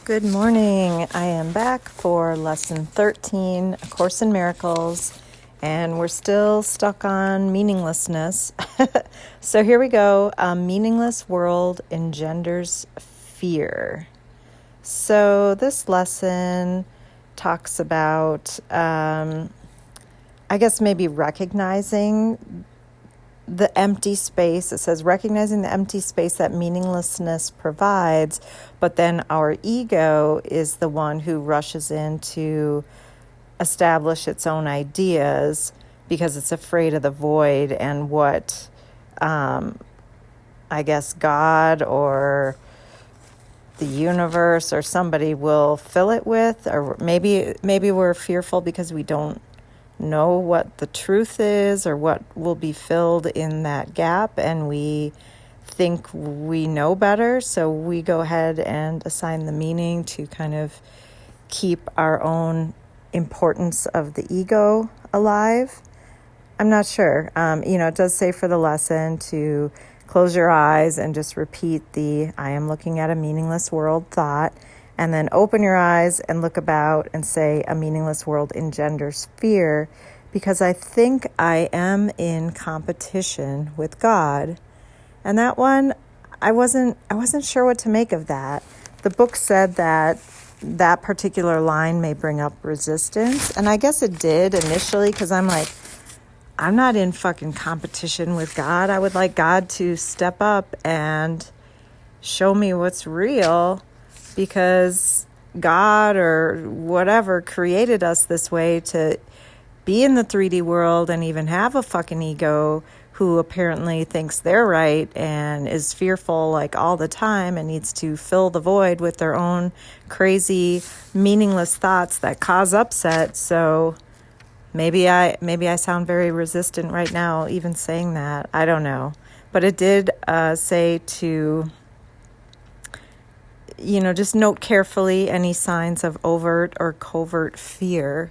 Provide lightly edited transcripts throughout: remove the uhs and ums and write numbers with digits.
Good morning. I am back for lesson 13, A Course in Miracles, and we're still stuck on meaninglessness. So here we go. A meaningless world engenders fear. So this lesson talks about, I guess maybe recognizing the empty space. It says recognizing the empty space that meaninglessness provides, but then our ego is the one who rushes in to establish its own ideas because it's afraid of the void and what I guess God or the universe or somebody will fill it with, or maybe we're fearful because we don't know what the truth is or what will be filled in that gap, and we think we know better, so we go ahead and assign the meaning to kind of keep our own importance of the ego alive. I'm not sure. It does say for the lesson to close your eyes and just repeat the I am looking at a meaningless world thought, and then open your eyes and look about and say a meaningless world engenders fear, because I think I am in competition with God. And that one, I wasn't sure what to make of that. The book said that particular line may bring up resistance, and I guess it did initially, because I'm like, I'm not in fucking competition with God. I would like God to step up and show me what's real, because God or whatever created us this way to be in the 3D world and even have a fucking ego who apparently thinks they're right and is fearful like all the time and needs to fill the void with their own crazy, meaningless thoughts that cause upset. So maybe I sound very resistant right now even saying that. I don't know. But it did say to just note carefully any signs of overt or covert fear.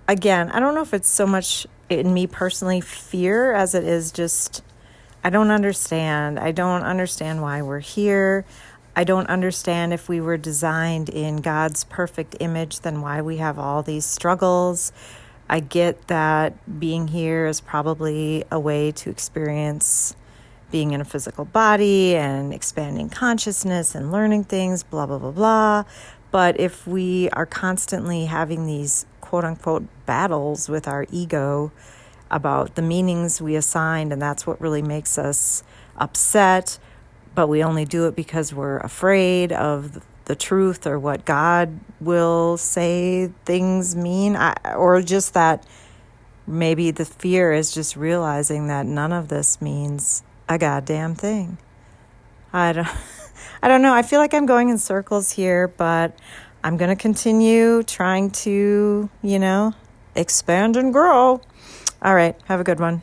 Again, I don't know if it's so much in me personally fear as it is just, I don't understand. I don't understand why we're here. I don't understand if we were designed in God's perfect image, then why we have all these struggles. I get that being here is probably a way to experience being in a physical body and expanding consciousness and learning things, blah, blah, blah, blah. But if we are constantly having these quote unquote battles with our ego about the meanings we assigned, and that's what really makes us upset, but we only do it because we're afraid of the truth or what God will say things mean, or just that maybe the fear is just realizing that none of this means a goddamn thing. I don't know. I feel like I'm going in circles here, but I'm going to continue trying to, expand and grow. All right. Have a good one.